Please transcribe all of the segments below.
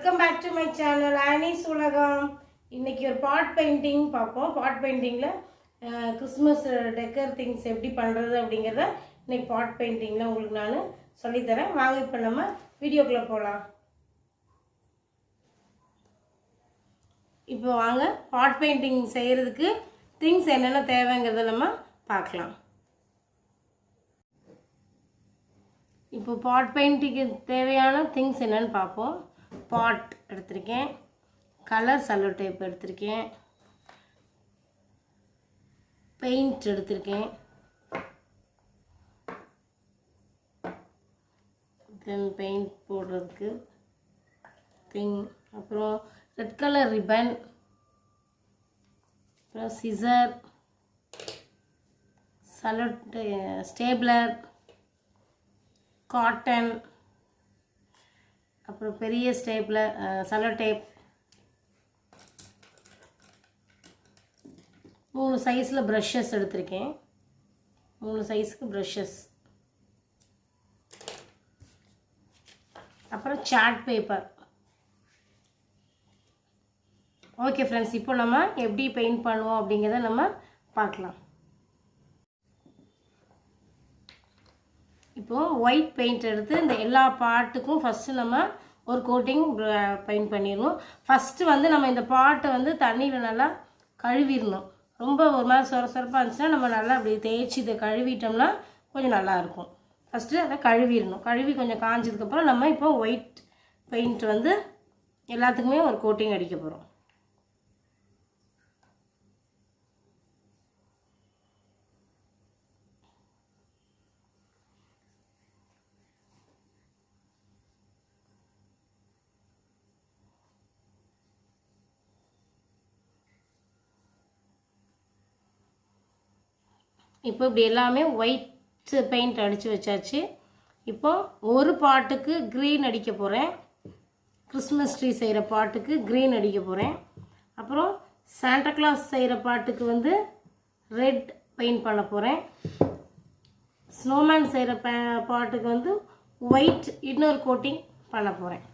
Welcome back to my channel ஆனிஸ் உலகம். இன்னைக்கு ஒரு பாட் பெயிண்டிங் பார்ப்போம். பாட் பெயிண்டிங்கில் கிறிஸ்மஸ் டெக்கர் திங்ஸ் எப்படி பண்ணுறது அப்படிங்கிறத இன்னைக்கு பாட் பெயிண்டிங்கில் உங்களுக்கு நான் சொல்லித்தரேன். வாங்க இப்போ நம்ம வீடியோக்குள்ளே போகலாம். இப்போ வாங்க பாட் பெயிண்டிங் செய்கிறதுக்கு திங்ஸ் என்னென்ன தேவைங்கிறத நம்ம பார்க்கலாம். இப்போ பாட் பெயிண்டிங்கு தேவையான திங்ஸ் என்னென்னு பார்ப்போம். பாட் எடுத்திருக்கேன், கலர் செல்லோ டேப் எடுத்திருக்கேன், பெயிண்ட் எடுத்திருக்கேன், தென் பெயிண்ட் போடுறதுக்கு திங், அப்புறம் ரெட் கலர் ரிப்பன், அப்புறம் சிசர், செல்லோ ஸ்டேப்லர், காட்டன், அப்புறம் பெரிய ஸ்டேப்லர் செல்லோ டேப், 3 சைஸில் ப்ரஷஸ் எடுத்திருக்கேன், 3 சைஸுக்கு ப்ரஷஸ், அப்புறம் சார்ட் பேப்பர். ஓகே ஃப்ரெண்ட்ஸ், இப்போ நம்ம எப்படி பெயிண்ட் பண்ணுவோம் அப்படிங்கிறத நம்ம பார்க்கலாம். இப்போது ஒயிட் பெயிண்ட் எடுத்து இந்த எல்லா பாட்டுக்கும் ஃபஸ்ட்டு நம்ம ஒரு கோட்டிங் பெயிண்ட் பண்ணிடணும். ஃபஸ்ட்டு வந்து நம்ம இந்த பாட்டை வந்து தண்ணியில் நல்லா கழுவிடணும். ரொம்ப ஒரு மாதிரி சொரப்பாக இருந்துச்சுன்னா நம்ம நல்லா அப்படி தேய்ச்சி இதை கழுவிட்டோம்னா கொஞ்சம் நல்லாயிருக்கும். ஃபஸ்ட்டு அதை கழுவிடணும். கழுவி கொஞ்சம் காஞ்சதுக்கப்புறம் நம்ம இப்போ ஒயிட் பெயிண்ட் வந்து எல்லாத்துக்குமே ஒரு கோட்டிங் அடிக்க போகிறோம். இப்போ இப்படி எல்லாமே ஒயிட் பெயிண்ட் அடித்து வச்சாச்சு. இப்போ ஒரு பாட்டுக்கு க்ரீன் அடிக்க போகிறேன். கிறிஸ்மஸ் ட்ரீ செய்கிற பாட்டுக்கு க்ரீன் அடிக்க போகிறேன். அப்புறம் சாண்டா கிளாஸ் செய்கிற பாட்டுக்கு வந்து ரெட் பெயிண்ட் பண்ண போகிறேன். ஸ்னோமேன் செய்கிற பாட்டுக்கு வந்து ஒயிட் இன்னொரு கோட்டிங் பண்ண போகிறேன்.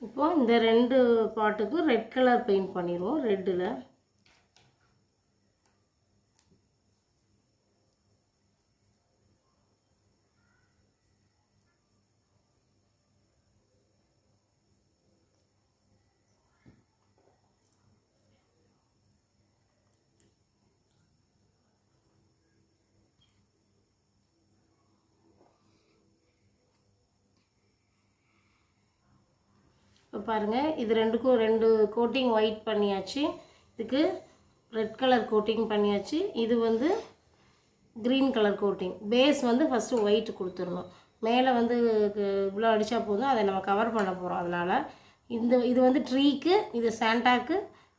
இப்போ இந்த 2 பாட்டுக்கும் ரெட் கலர் பெயிண்ட் பண்ணிடுவோம். ரெட்டில் இப்போ பாருங்கள், இது ரெண்டுக்கும் 2 கோட்டிங் ஒயிட் பண்ணியாச்சு. இதுக்கு ரெட் கலர் கோட்டிங் பண்ணியாச்சு. இது வந்து க்ரீன் கலர் கோட்டிங். பேஸ் வந்து ஃபஸ்ட்டு ஒயிட் கொடுத்துடணும். மேலே வந்து இவ்வளோ அடித்தா போதும், அதை நம்ம கவர் பண்ண போகிறோம். அதனால் இது வந்து ட்ரீக்கு, இது சாண்டாக்கு,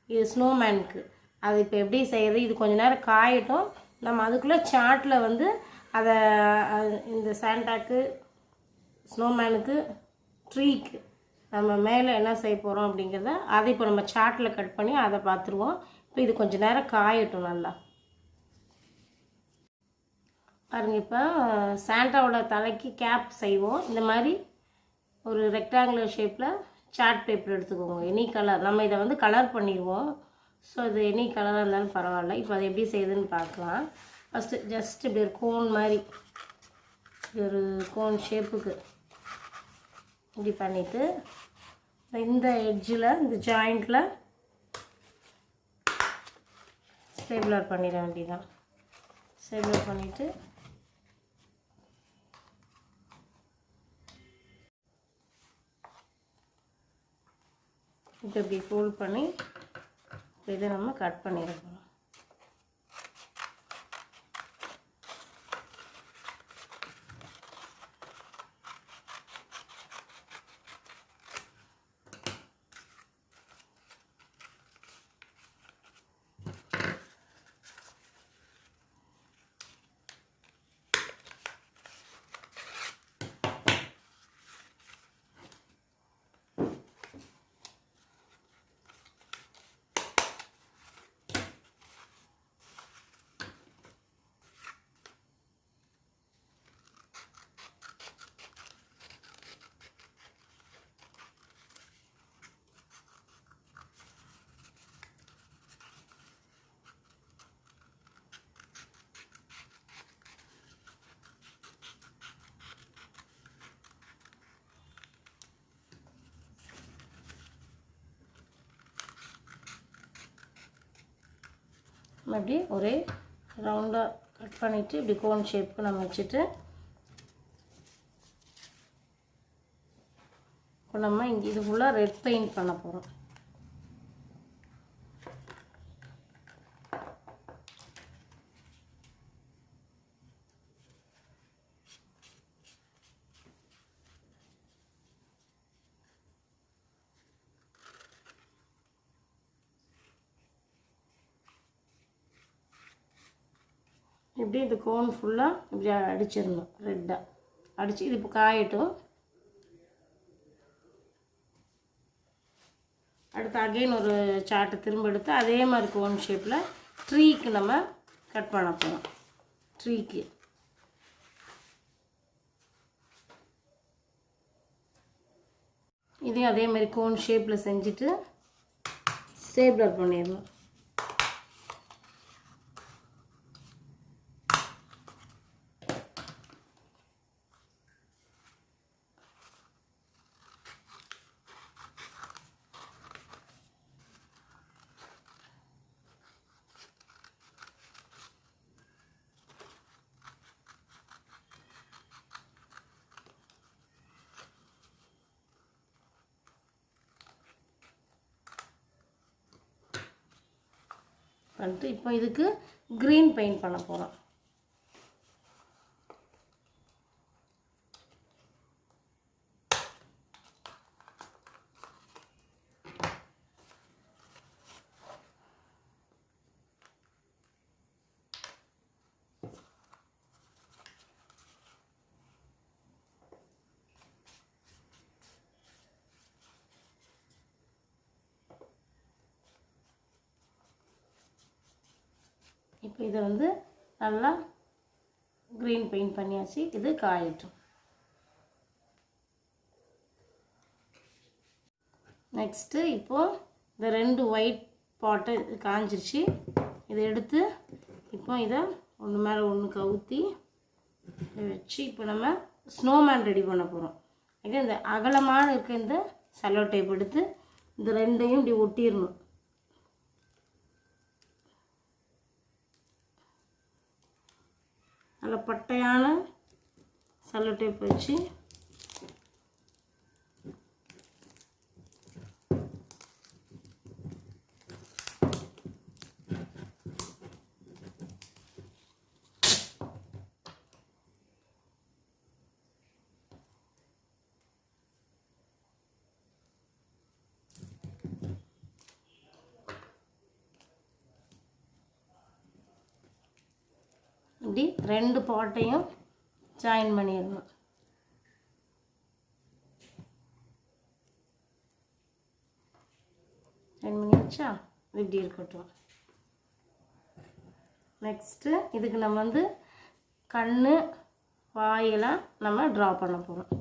இது ஸ்னோமேனுக்கு. அது இப்போ எப்படி செய்கிறது, இது கொஞ்சம் நேரம் காயட்டும். நம்ம அதுக்குள்ளே சார்ட்டில் வந்து அதை இந்த சாண்டாக்கு, ஸ்னோமேனுக்கு, ட்ரீக்கு நம்ம மேலே என்ன செய்ய போகிறோம் அப்படிங்கிறத அதை இப்போ நம்ம சார்ட்டில் கட் பண்ணி அதை பார்த்துருவோம். இப்போ இது கொஞ்சம் நேரம் காயட்டும் நல்லா. பாருங்கள், இப்போ சாண்டாவோட தலைக்கு கேப் செய்வோம். இந்த மாதிரி ஒரு ரெக்டாங்குலர் ஷேப்பில் சார்ட் பேப்பர் எடுத்துக்கோங்க. எனி கலர், நம்ம இதை வந்து கலர் பண்ணிடுவோம். ஸோ இது எனி கலராக இருந்தாலும் பரவாயில்ல. இப்போ அதை எப்படி செய்யுதுன்னு பார்க்கலாம். ஃபஸ்ட்டு ஜஸ்ட் இப்படி ஒரு கோன் மாதிரி, ஒரு கோன் ஷேப்புக்கு இப்படி பண்ணிவிட்டு இந்த எட்ஜில், இந்த ஜாயிண்டில் ஸ்டேபிளர் பண்ணிட வேண்டியதான். ஸ்டேபிளர் பண்ணிவிட்டு இப்போ இப்படி ஃபோல்ட் பண்ணி இதை நம்ம கட் பண்ணிடுறோம். அப்படி ஒரே ரவுண்டாக கட் பண்ணிவிட்டு இப்படி கோன் ஷேப்புக்கு நம்ம வச்சுட்டு இப்போ நம்ம இங்கே இது ஃபுல்லாக ரெட் பெயிண்ட் பண்ண போகிறோம். இப்படி இந்த கோன் ஃபுல்லாக இப்படி அடிச்சிடணும், ரெட்டாக அடித்து இது இப்போ காயட்டும். அடுத்து அகெயின் ஒரு சார்ட்டை திரும்ப எடுத்து அதே மாதிரி கோன் ஷேப்பில் ட்ரீக்கு நம்ம கட் பண்ண போகிறோம். ட்ரீக்கு இதையும் அதே மாதிரி கோன் ஷேப்பில் செஞ்சுட்டு ஸ்டேப்லர் பண்ணிடணும். பண்ணிட்டு இப்போ இதுக்கு க்ரீன் பெயிண்ட் பண்ண போகிறோம். இப்போ இதை வந்து நல்லா க்ரீன் பெயிண்ட் பண்ணியாச்சு. இது காயட்டும். நெக்ஸ்ட்டு இப்போது இந்த 2 ஒயிட் பாட்டை காஞ்சிருச்சு. இதை எடுத்து இப்போ இதை ஒன்று மேலே ஒன்று கவுத்தி வச்சு இப்போ நம்ம ஸ்னோமேன் ரெடி பண்ண போகிறோம். இந்த அகலமான இருக்க இந்த செல்லோ டேப் எடுத்து இந்த 2ஐயும் இப்படி ஒட்டிடணும். நல்ல பட்டையான செல்லோ டேப் வச்சு இப்படி 2 பாட்டையும் ஜாயின் பண்ணிடணும். ஜாயின் பண்ணியாச்சா? இப்படி இருக்கட்டும். நெக்ஸ்ட்டு இதுக்கு நம்ம வந்து கண் வாயெல்லாம் நம்ம ட்ரா பண்ண போகிறோம்.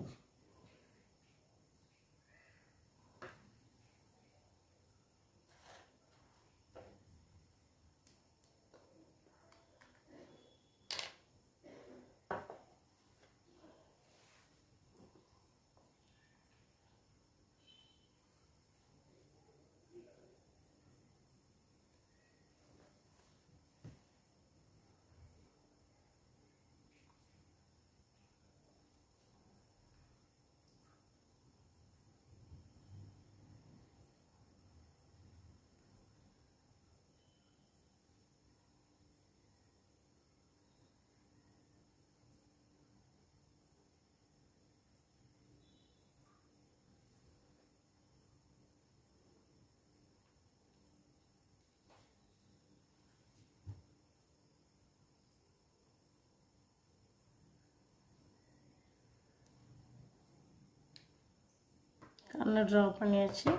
கண்ணு ட்ரா பண்ணியாச்சு.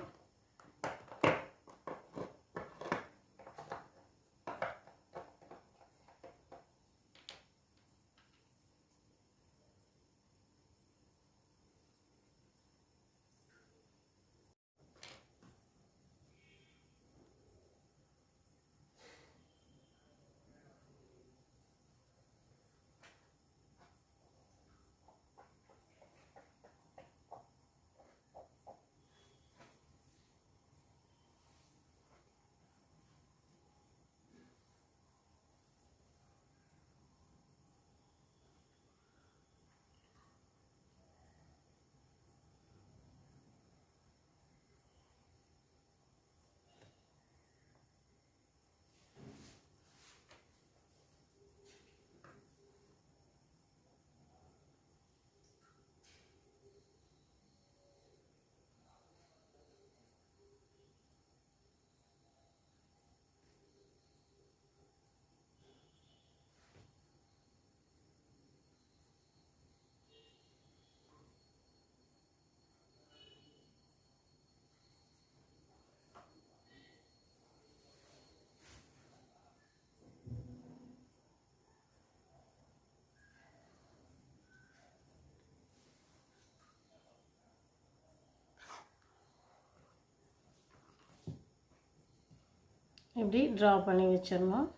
இப்படி ட்ரா பண்ணி வச்சிடணும்.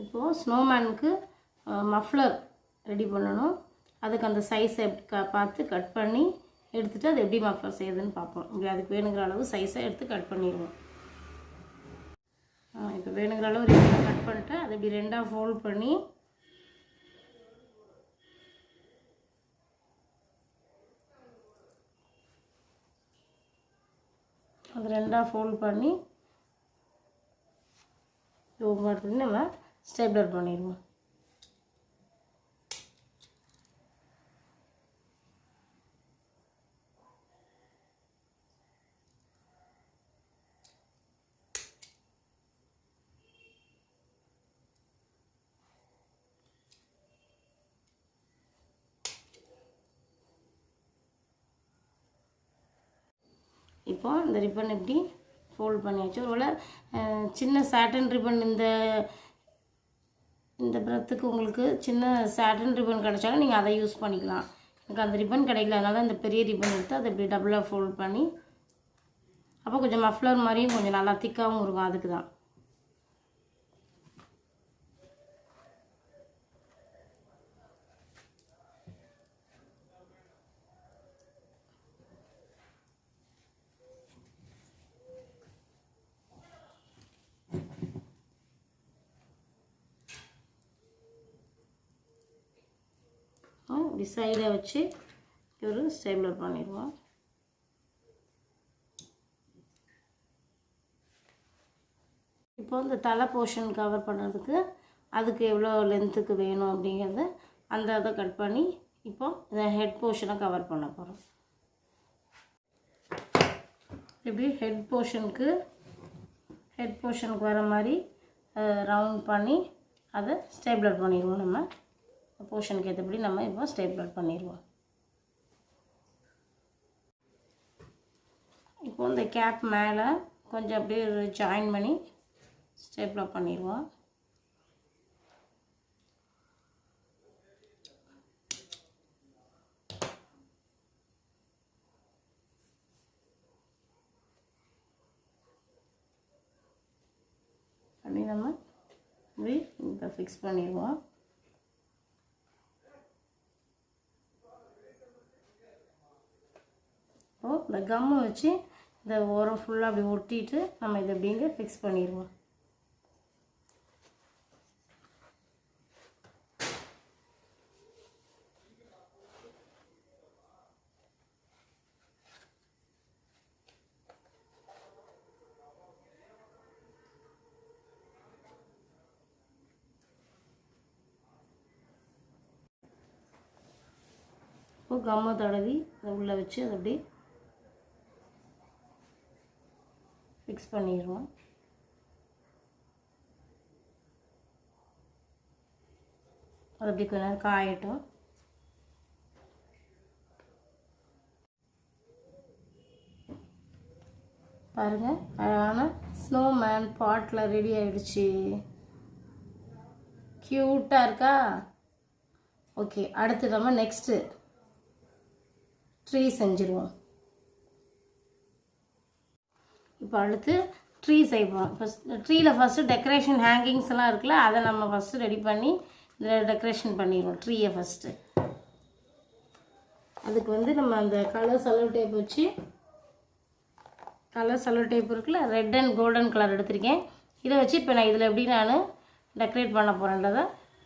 இப்போது ஸ்னோமேனுக்கு மஃப்ளர் ரெடி பண்ணணும். அதுக்கு அந்த சைஸை பார்த்து கட் பண்ணி எடுத்துகிட்டு அது எப்படி மஃப்ளர் செய்யுதுன்னு பார்ப்போம். இப்படி அதுக்கு வேணுங்கிற அளவு சைஸை எடுத்து கட் பண்ணிடுவோம். இப்போ வேணுங்கிற அளவு ரெண்டாக கட் பண்ணிட்டு அதை இப்படி ரெண்டாக ஃபோல்ட் பண்ணி அது ரெண்டாக ஃபோல்ட் பண்ணி எடுத்துட்டு நம்ம ஸ்டேப்லர் பண்ணிடுவோம். இப்போ இந்த ரிப்பன் இப்படி ஃபோல்ட் பண்ணியாச்சு. ஒருவேளை சின்ன சாட்டன் ரிப்பன் இந்த பிரத்துக்கு உங்களுக்கு சின்ன சாட்டன் ரிப்பன் கிடைச்சாலும் நீங்கள் அதை யூஸ் பண்ணிக்கலாம். எனக்கு அந்த ரிப்பன் கிடைக்கல, அதனால இந்த பெரிய ரிப்பன் எடுத்து அதை இப்படி டபுளாக ஃபோல்ட் பண்ணி அப்போ கொஞ்சம் மஃப்ளர் மாதிரியும் கொஞ்சம் நல்லா திக்காகவும் இருக்கும். அதுக்கு தான் இப்படி சைடை வச்சு ஒரு ஸ்டேப்லர் பண்ணிடுவோம். இப்போ இந்த தலை போர்ஷன் கவர் பண்ணுறதுக்கு அதுக்கு எவ்வளோ லென்த்துக்கு வேணும் அப்படிங்கிறத அந்த இதை கட் பண்ணி இப்போ இந்த ஹெட் போர்ஷனை கவர் பண்ண போகிறோம். இப்படி ஹெட் போர்ஷனுக்கு வர மாதிரி ரவுண்ட் பண்ணி அதை ஸ்டேப்லர் பண்ணிடுவோம். நம்ம போர்ஷனுக்கு ஏற்றபடி நம்ம இப்போ ஸ்டேப்லர் பண்ணிடுவோம். இப்போ இந்த கேப் மேலே கொஞ்சம் அப்படியே ஜாயின் பண்ணி ஸ்டேப்லர் பண்ணிடுவோம். அப்படி நம்ம இப்படி இப்போ ஃபிக்ஸ் பண்ணிடுவோம். இப்போது இந்த கம்மை வச்சு இந்த ஓரம் ஃபுல்லாக அப்படி ஒட்டிட்டு நம்ம இதை அப்படிங்க ஃபிக்ஸ் பண்ணிடுவோம். இப்போது கம்மை தடவி அதை உள்ளே வச்சு அதை அப்படி ஃபிக்ஸ் பண்ணிடுவோம். அது அப்படி கொஞ்ச நேரம் காயட்டும். பாருங்கள், அழகான ஸ்னோமேன் பாட்டில் ரெடி ஆகிடுச்சு. க்யூட்டாக இருக்கா? ஓகே, அடுத்து நம்ம நெக்ஸ்ட்டு ட்ரீ செஞ்சுருவோம். இப்போ அடுத்து ட்ரீ செய்வோம். ட்ரீயில் ஃபஸ்ட்டு டெக்கரேஷன் ஹேங்கிங்ஸ் எல்லாம் இருக்குல்ல, அதை நம்ம ஃபஸ்ட்டு ரெடி பண்ணி இதில் டெக்கரேஷன் பண்ணிடுவோம் ட்ரீயை ஃபஸ்ட்டு. அதுக்கு வந்து நம்ம அந்த கலர் செல்லோ டேப் வச்சு, கலர் செல்லோ டேப் இருக்குல்ல, ரெட் அண்ட் கோல்டன் கலர் எடுத்திருக்கேன். இதை வச்சு இப்போ நான் இதில் எப்படி நான் டெக்கரேட் பண்ண போகிறேன்றதை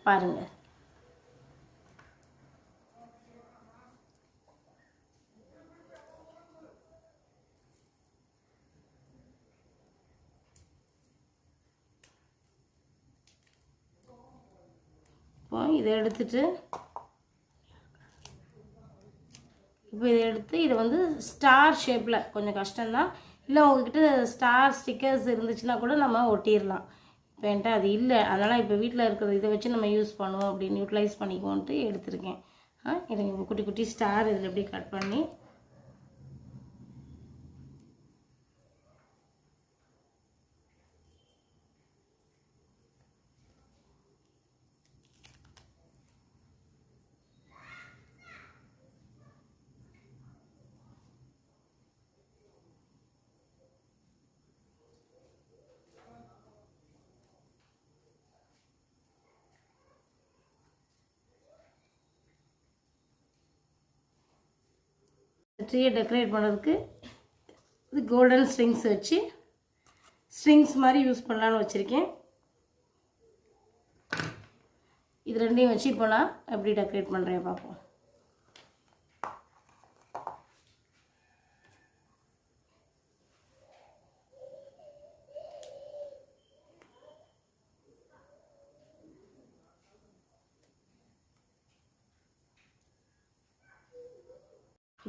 பாருங்கள். இதை எடுத்துட்டு இப்போ இதை எடுத்து இதை வந்து ஸ்டார் ஷேப்பில், கொஞ்சம் கஷ்டம்தான், இல்லை உங்கள்கிட்ட ஸ்டார் ஸ்டிக்கர்ஸ் இருந்துச்சுன்னா கூட நம்ம ஒட்டிடலாம். இப்போ என்கிட்ட அது இல்லை, அதனால் இப்போ வீட்டில் இருக்கிற இதை வச்சு நம்ம யூஸ் பண்ணுவோம் அப்படின்னு யூட்டிலைஸ் பண்ணிக்குவோன்ட்டு எடுத்திருக்கேன். எனக்கு இப்போ குட்டி குட்டி ஸ்டார் இதில் எப்படி கட் பண்ணி ட்ரீயை டெக்கரேட் பண்ணுறதுக்கு இது கோல்டன் ஸ்ட்ரிங்ஸ் வச்சு ஸ்ட்ரிங்ஸ் மாதிரி யூஸ் பண்ணலான்னு வச்சுருக்கேன். இது ரெண்டையும் வச்சு இப்போ நான் எப்படி டெக்கரேட் பண்ணுறேன் பார்ப்போம்.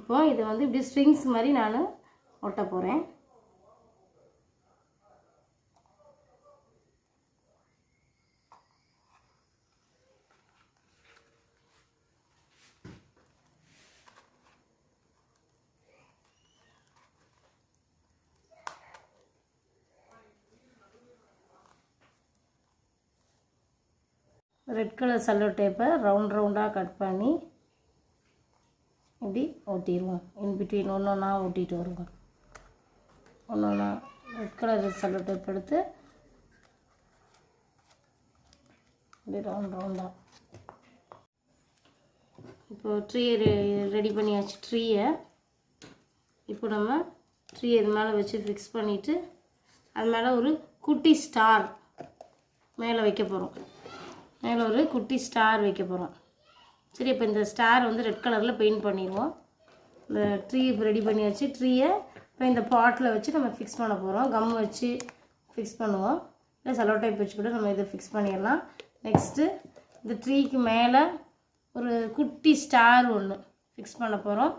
இப்போ இதை வந்து இப்படி ஸ்ட்ரிங்ஸ் மாதிரி நான் ஒட்ட போகிறேன். ரெட் கலர் செல்லோ டேப்பை ரவுண்டாக கட் பண்ணி இப்படி ஒட்டிடுவோம். இன்பிட்வீன் ஒன்று ஒன்றா ஒட்டிட்டு வருவோம். ஒன்று ஒன்றா ரெட் கலர் செல்லோ டேப் எடுத்து இப்படி ரவுண்டாக இப்போ ட்ரீயை ரெடி பண்ணியாச்சு. ட்ரீயை இப்போ நம்ம ட்ரீயை இது மேலே வச்சு ஃபிக்ஸ் பண்ணிவிட்டு அது மேலே ஒரு குட்டி ஸ்டார் மேலே வைக்க போகிறோம். மேலே ஒரு குட்டி ஸ்டார் வைக்க போகிறோம். சரி, இப்போ இந்த ஸ்டார் வந்து ரெட் கலரில் பெயிண்ட் பண்ணிடுவோம். இந்த ட்ரீ இப்போ ரெடி பண்ணியாச்சு. ட்ரீயை இப்போ இந்த பாட்டில் வச்சு நம்ம ஃபிக்ஸ் பண்ண போகிறோம். கம் வச்சு ஃபிக்ஸ் பண்ணுவோம், இல்லை செலோ டைப் வச்சு கூட நம்ம இதை ஃபிக்ஸ் பண்ணிடலாம். நெக்ஸ்ட்டு இந்த ட்ரீக்கு மேலே ஒரு குட்டி ஸ்டார் ஒன்று ஃபிக்ஸ் பண்ண போகிறோம்.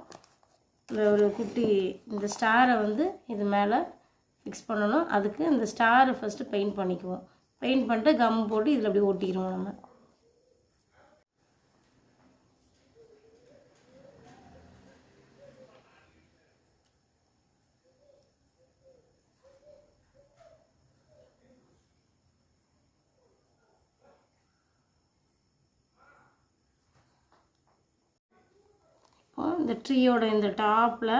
இந்த ஒரு குட்டி இந்த ஸ்டாரை வந்து இது மேலே ஃபிக்ஸ் பண்ணணும். அதுக்கு இந்த ஸ்டாரை ஃபஸ்ட்டு பெயிண்ட் பண்ணிக்குவோம். பெயிண்ட் பண்ணிட்டு கம் போட்டு இதில் அப்படியே ஒட்டிக்கிறோம் நம்ம. இந்த ட்ரீயோட இந்த டாப்பில்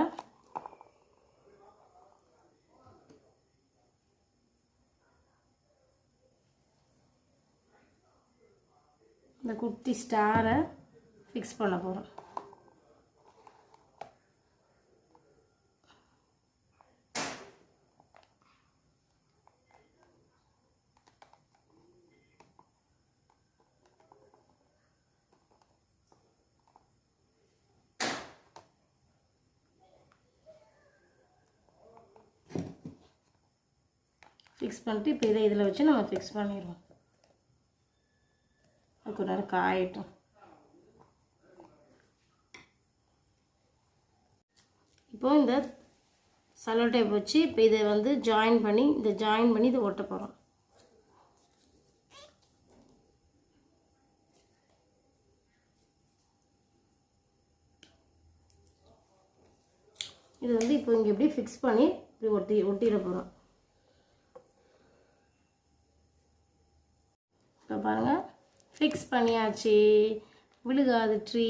இந்த குட்டி ஸ்டாரை ஃபிக்ஸ் பண்ண போகிறோம். ஃபிக்ஸ் பண்ணிட்டு இப்போ இதை இதில் வச்சு நம்ம ஃபிக்ஸ் பண்ணிடுவோம். கொஞ்ச நேரம் காயட்டும். இப்போ இந்த செல்லோ டேப் வச்சு இப்போ இதை வந்து ஜாயின் பண்ணி இதை ஒட்ட போகிறோம். இது வந்து இப்போ இங்கே எப்படி ஃபிக்ஸ் பண்ணி இப்படி ஒட்டிட போகிறோம். இப்போ பாருங்கள், ஃபிக்ஸ் பண்ணியாச்சு. விழுகாது ட்ரீ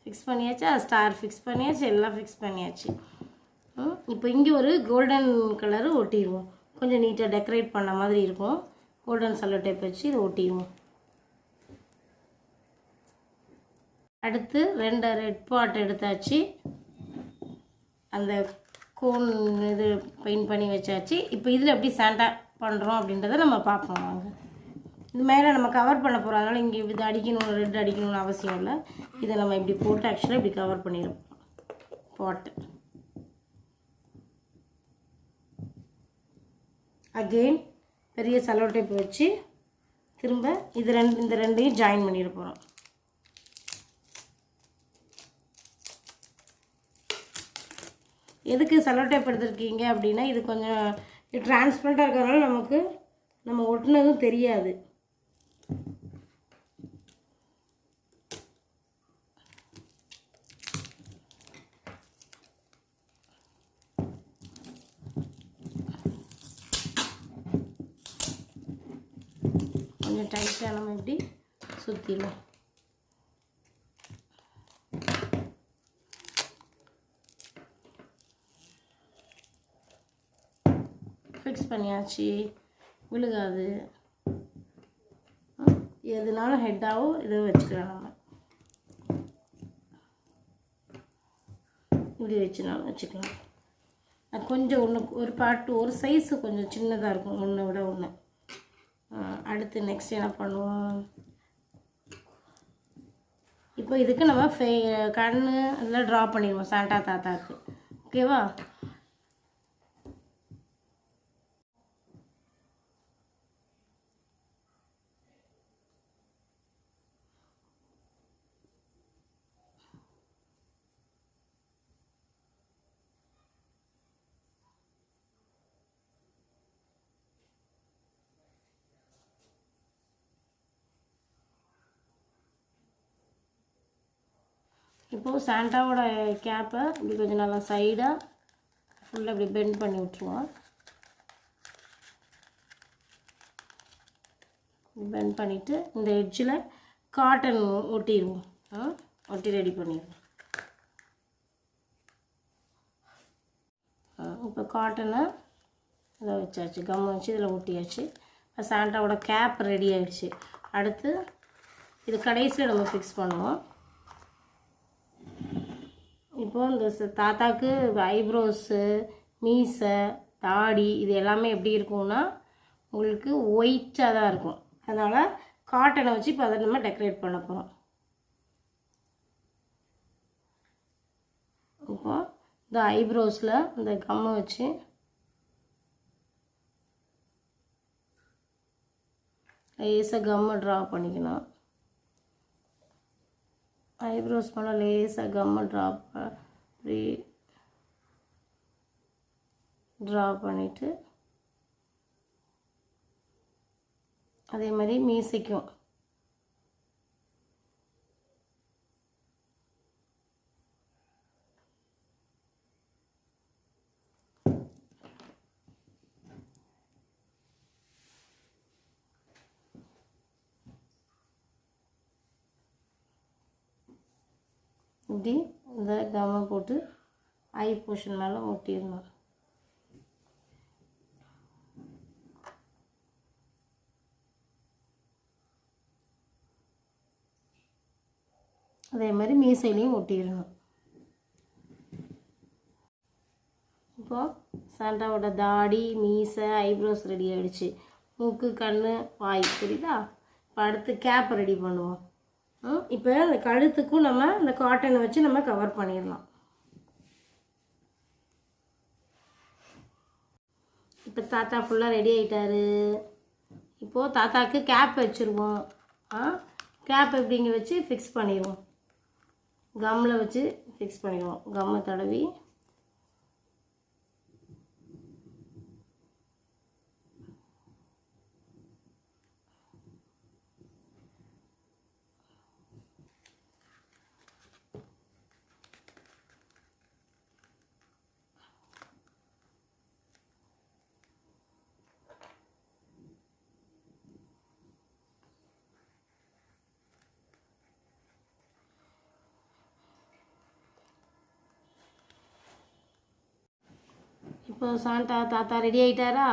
ஃபிக்ஸ் பண்ணியாச்சு, ஸ்டார் ஃபிக்ஸ் பண்ணியாச்சு, எல்லாம் ஃபிக்ஸ் பண்ணியாச்சு. இப்போ இங்கே ஒரு கோல்டன் கலரு ஒட்டிடுவோம். கொஞ்சம் நீட்டாக டெக்கரேட் பண்ண மாதிரி இருக்கும். கோல்டன் செல்லோ டேப் வச்சு இதை ஒட்டிடுவோம். அடுத்து 2 ரெட் பாட் எடுத்தாச்சு. அந்த கோன் இது பெயிண்ட் பண்ணி வச்சாச்சு. இப்போ இதில் எப்படி சாண்டா பண்ணுறோம் அப்படின்றத நம்ம பார்ப்போம். வாங்க. இது மேலே நம்ம கவர் பண்ண போகிறோம். அதனால் இங்கே இது அடிக்கணும், ரெட் அடிக்கணும்னு அவசியம் இல்லை. இதை நம்ம இப்படி போட்டு ஆக்சுவலாக இப்படி கவர் பண்ணிடுவோம் பாட்டு. அகெயின் பெரிய செல்லோ டேப் வச்சு திரும்ப இந்த ரெண்டையும் ஜாயின் பண்ணிட போகிறோம். எதுக்கு செல்லோ டேப் எடுத்துருக்கீங்க அப்படின்னா, இது கொஞ்சம் டிரான்ஸ்பரண்ட்டாக இருக்கிறதுனால நம்ம ஒட்டினதும் தெரியாது. கொஞ்சம் டைட்டாக நம்ம இப்படி சுற்றிடுவோம். ஃபிக்ஸ் பண்ணியாச்சு, விழுகாது. எதுனாலும் ஹெட்டாகவும் இதை வச்சுக்கலாம் நம்ம. இப்படி வச்சுனாலும் வச்சுக்கலாம். கொஞ்சம் ஒரு பாட்டு ஒரு சைஸு கொஞ்சம் சின்னதாக இருக்கும் ஒன்றை விட ஒன்று. அடுத்து நெக்ஸ்ட் என்ன பண்ணுவோம், இப்போ இதுக்கு நம்ம கண் அதெல்லாம் ட்ரா பண்ணிடுவோம் சாண்டா தாத்தாவுக்கு. ஓகேவா? இப்போது சாண்டாவோட கேப்பை இப்படி கொஞ்சம் நல்லா சைடாக ஃபுல்லாக இப்படி பெண்ட் பண்ணி விட்ருவோம். பெண்ட் பண்ணிவிட்டு இந்த எட்ஜில் காட்டன் ஒட்டிடுவோம். ஒட்டி ரெடி பண்ணிடுவோம். இப்போ காட்டனை இதை வச்சாச்சு, கம் வச்சு இதில் ஒட்டியாச்சு. இப்போ சாண்டாவோட கேப் ரெடி ஆகிடுச்சு. அடுத்து இது கடைசியில் நம்ம ஃபிக்ஸ் பண்ணுவோம். இப்போது இந்த தாத்தாவுக்கு ஐப்ரோஸு, மீசை, தாடி இது எல்லாமே எப்படி இருக்கும்னா உங்களுக்கு ஒயிட்டாக தான் இருக்கும். அதனால் காட்டனை வச்சு இப்போ அதை நம்ம டெக்கரேட் பண்ண போகிறோம். இப்போ இந்த ஐப்ரோஸில் இந்த கம்மை வச்சு லேசாக கம்மை ட்ரா பண்ணிக்கணும். ஐப்ரோஸ் மேலே லேசாக கம்மை ட்ரா பண்ணிவிட்டு அதே மாதிரி மீசைக்கும் இப்படி இந்த கம்மை போட்டு ஐ போர்ஷன் மேலே ஒட்டிடணும். அதே மாதிரி மீசையிலையும் ஒட்டிடணும். இப்போது சாண்டாவோட தாடி, மீசை, ஐப்ரோஸ் ரெடி ஆகிடுச்சு. மூக்கு, கண், வாய் புரியுதா? இப்போ அடுத்து கேப் ரெடி பண்ணுவோம். இப்போ அந்த கழுத்துக்கும் நம்ம இந்த காட்டனை வச்சு நம்ம கவர் பண்ணிடலாம். இப்போ தாத்தா ஃபுல்லாக ரெடி ஆகிட்டாரு. இப்போது தாத்தாவுக்கு கேப் வச்சுருவோம். கேப் எப்படிங்க வச்சு ஃபிக்ஸ் பண்ணிடுவோம். கம்மில் வச்சு ஃபிக்ஸ் பண்ணிடுவோம். கம்மை தடவி இப்போ சாண்டா தாத்தா ரெடி ஆகிட்டாரா?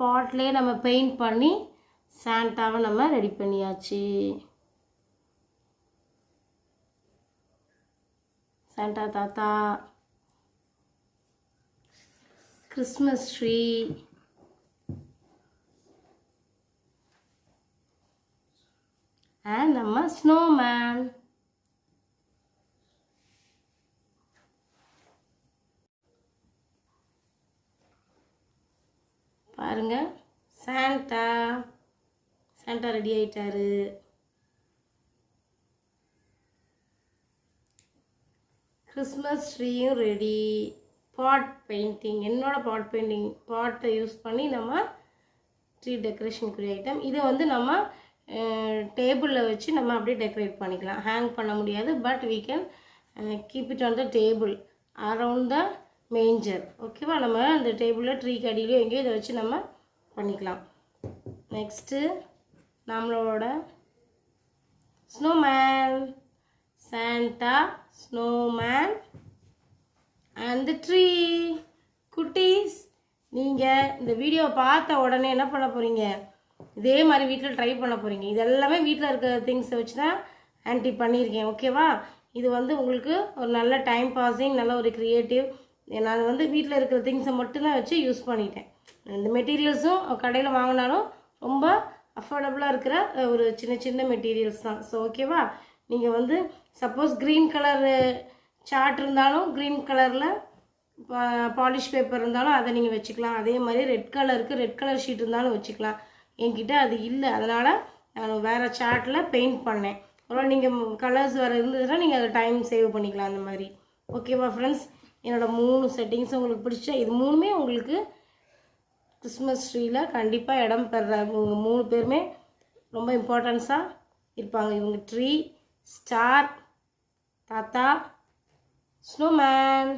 பாட்லேயே நம்ம பெயிண்ட் பண்ணி சாண்டாவை நம்ம ரெடி பண்ணியாச்சு. சாண்டா தாத்தா, கிறிஸ்மஸ் ட்ரீ, and நம்ம ஸ்னோமேன். பாருங்க, சாண்டா ரெடி ஆயிட்டாரு. கிறிஸ்மஸ் ட்ரீயும் ரெடி. பாட் பெயிண்டிங், என்னோட பாட் பெயிண்டிங் பாட்டை யூஸ் பண்ணி நம்ம ட்ரீ டெக்கரேஷனுக்குரிய ஐட்டம். இதை வந்து நம்ம டேபிளில் வச்சு நம்ம அப்படியே டெக்கரேட் பண்ணிக்கலாம். ஹேங் பண்ண முடியாது, but we can keep it on the table around the manger. ஓகேவா? நம்ம அந்த டேபிளில் ட்ரீ கடியிலையோ எங்கேயோ இதை வச்சு நம்ம பண்ணிக்கலாம். நெக்ஸ்ட்டு நம்மளோட snowman, Santa, snowman and the tree. குட்டீஸ், நீங்கள் இந்த வீடியோவை பார்த்த உடனே என்ன பண்ண போகிறீங்க? இதே மாதிரி வீட்டில் ட்ரை பண்ண போகிறீங்க. இது எல்லாமே வீட்டில் இருக்கிற திங்ஸை வச்சு தான் ஆன்ட்டி பண்ணியிருக்கேன். ஓகேவா? இது வந்து உங்களுக்கு ஒரு நல்ல டைம் பாஸிங், நல்ல ஒரு க்ரியேட்டிவ். நான் வந்து வீட்டில் இருக்கிற திங்ஸை மட்டும்தான் வச்சு யூஸ் பண்ணிட்டேன். இந்த மெட்டீரியல்ஸும் கடையில் வாங்கினாலும் ரொம்ப அஃபோர்டபுளாக இருக்கிற ஒரு சின்ன சின்ன மெட்டீரியல்ஸ் தான். ஸோ ஓகேவா? நீங்கள் வந்து சப்போஸ் க்ரீன் கலர் சார்ட் இருந்தாலும் க்ரீன் கலரில் பாலிஷ் பேப்பர் இருந்தாலும் அதை நீங்கள் வச்சுக்கலாம். அதே மாதிரி ரெட் கலர் ஷீட் இருந்தாலும் வச்சுக்கலாம். என்கிட்ட அது இல்லை, அதனால் நான் வேறு சார்ட்டில் பெயிண்ட் பண்ணேன். அப்புறம் நீங்கள் கலர்ஸ் வேறு இருந்ததுன்னா நீங்கள் அதை டைம் சேவ் பண்ணிக்கலாம் அந்த மாதிரி. ஓகேவா ஃப்ரெண்ட்ஸ்? என்னோடய 3 செட்டிங்ஸ் உங்களுக்கு பிடிச்சா இது 3மே உங்களுக்கு கிறிஸ்மஸ் ட்ரீயில் கண்டிப்பாக இடம் பெறாங்க. இவங்க 3 பேருமே ரொம்ப இம்பார்ட்டன்ஸாக இருப்பாங்க. இவங்க ட்ரீ, ஸ்டார், தாத்தா, ஸ்னோமேன்.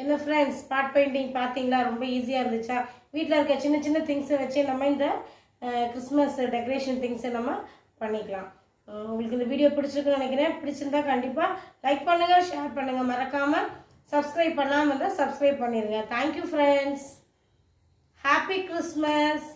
என்ன ஃப்ரெண்ட்ஸ், ஸ்பாட் பெயிண்டிங் பார்த்தீங்களா? ரொம்ப ஈஸியாக இருந்துச்சா? வீட்டில் இருக்க சின்ன சின்ன திங்ஸை வச்சு நம்ம இந்த கிறிஸ்மஸ் டெக்கரேஷன் திங்ஸை நம்ம பண்ணிக்கலாம். உங்களுக்கு இந்த வீடியோ பிடிச்சிருக்குன்னு நினைக்கிறேன். பிடிச்சிருந்தா கண்டிப்பாக லைக் பண்ணுங்கள், ஷேர் பண்ணுங்கள். மறக்காமல் சப்ஸ்கிரைப் பண்ணாமல் இருந்தால் சப்ஸ்கிரைப் பண்ணிடுங்க. Thank you friends. Happy Christmas.